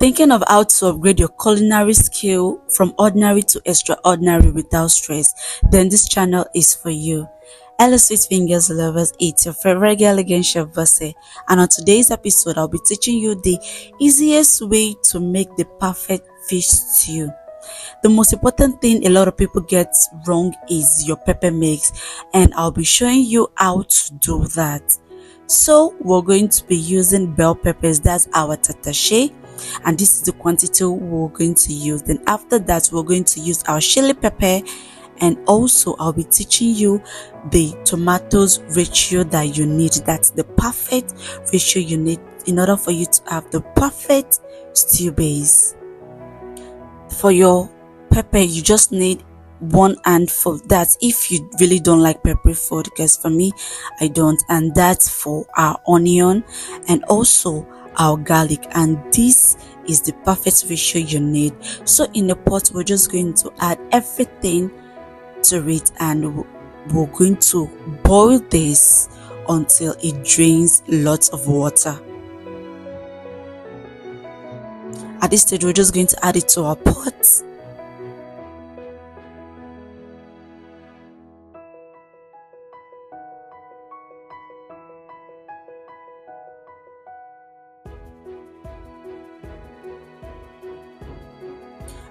Thinking of how to upgrade your culinary skill from ordinary to extraordinary without stress? Then this channel is for you. Hello sweet fingers lovers, it's your favorite girl again, Chef Bosse, and on today's episode I'll be teaching you the easiest way to make the perfect fish stew. The most important thing a lot of people get wrong is your pepper mix, and I'll be showing you how to do that. So we're going to be using bell peppers, that's our tatashe, and this is the quantity we're going to use. Then after that we're going to use our chili pepper, and also I'll be teaching you the tomatoes ratio that you need. That's the perfect ratio you need in order for you to have the perfect stew base. For your pepper, you just need one handful. That's if you really don't like peppery food, because for me I don't. And that's for our onion and also our garlic, and this is the perfect ratio you need. So in the pot we're just going to add everything to it, and we're going to boil this until it drains lots of water. At this stage we're just going to add it to our pot.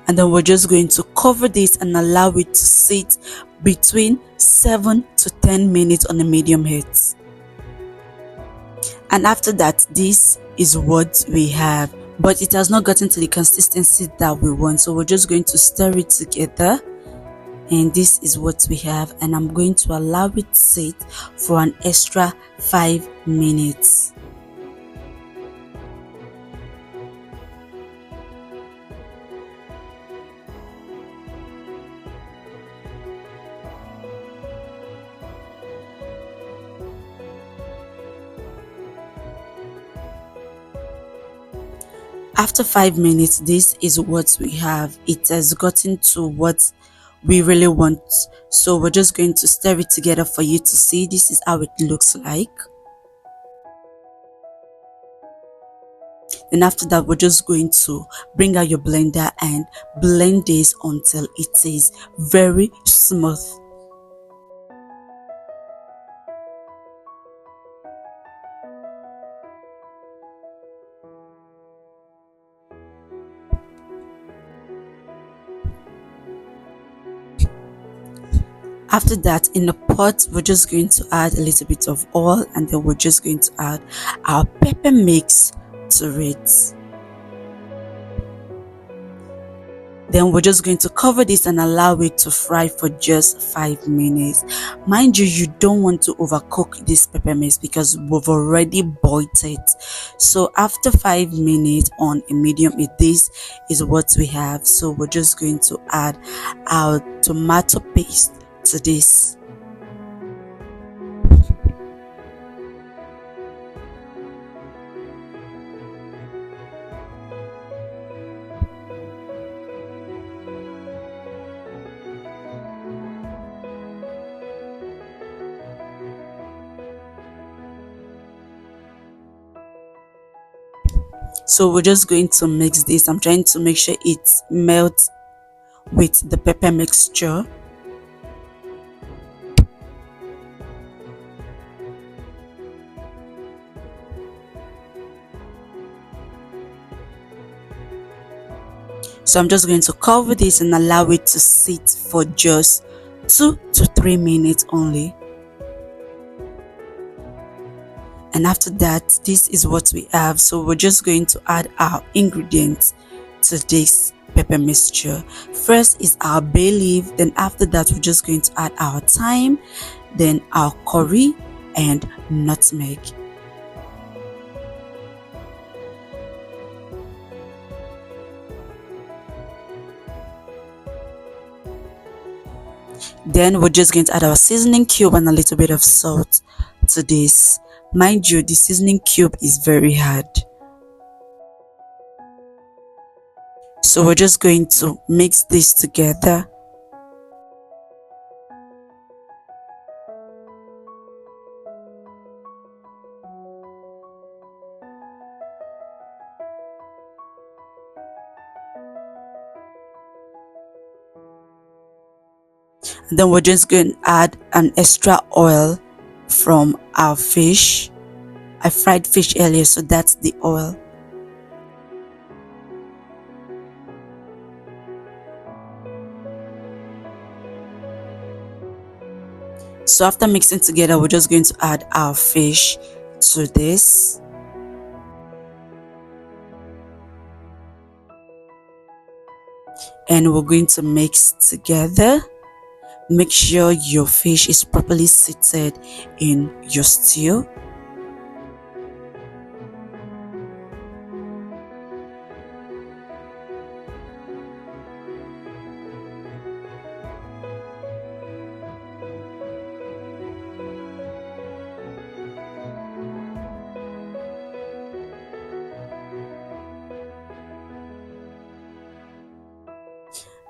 And then we're just going to cover this and allow it to sit between 7 to 10 minutes on a medium heat. And after that, this is what we have, but it has not gotten to the consistency that we want, so we're just going to stir it together, and this is what we have. And I'm going to allow it to sit for an extra 5 minutes. After 5 minutes, this is what we have. It has gotten to what we really want, so we're just going to stir it together for you to see. This is how it looks like. Then after that we're just going to bring out your blender and blend this until it is very smooth. After that, in the pot we're just going to add a little bit of oil, and then we're just going to add our pepper mix to it. Then we're just going to cover this and allow it to fry for just 5 minutes. Mind you, you don't want to overcook this pepper mix because we've already boiled it. So after 5 minutes on a medium heat, this is what we have. So we're just going to add our tomato paste to this. So we're just going to mix this. I'm trying to make sure it melts with the pepper mixture. So I'm just going to cover this and allow it to sit for just 2 to 3 minutes only. And after that, this is what we have. So we're just going to add our ingredients to this pepper mixture. First is our bay leaf, then after that we're just going to add our thyme, then our curry and nutmeg. Then we're just going to add our seasoning cube and a little bit of salt to this. Mind you, the seasoning cube is very hard. So we're just going to mix this together. Then we're just going to add an extra oil from our fish. I fried fish earlier, so that's the oil. So after mixing together, we're just going to add our fish to this. And we're going to mix together. Make sure your fish is properly seated in your stew.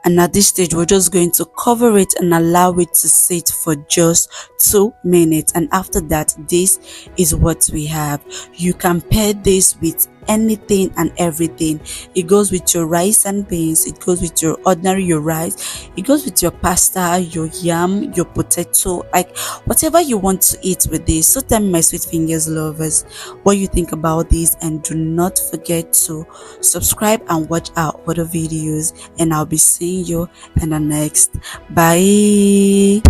And at this stage, we're just going to cover it and allow it to sit for just 2 minutes. And after that, this is what we have. You can pair this with anything and everything. It goes with your rice and beans, it goes with your rice, it goes with your pasta, your yam, your potato, like whatever you want to eat with this. So tell me, my sweet fingers lovers, what you think about this, and do not forget to subscribe and watch our other videos, and I'll be seeing you in the next. Bye.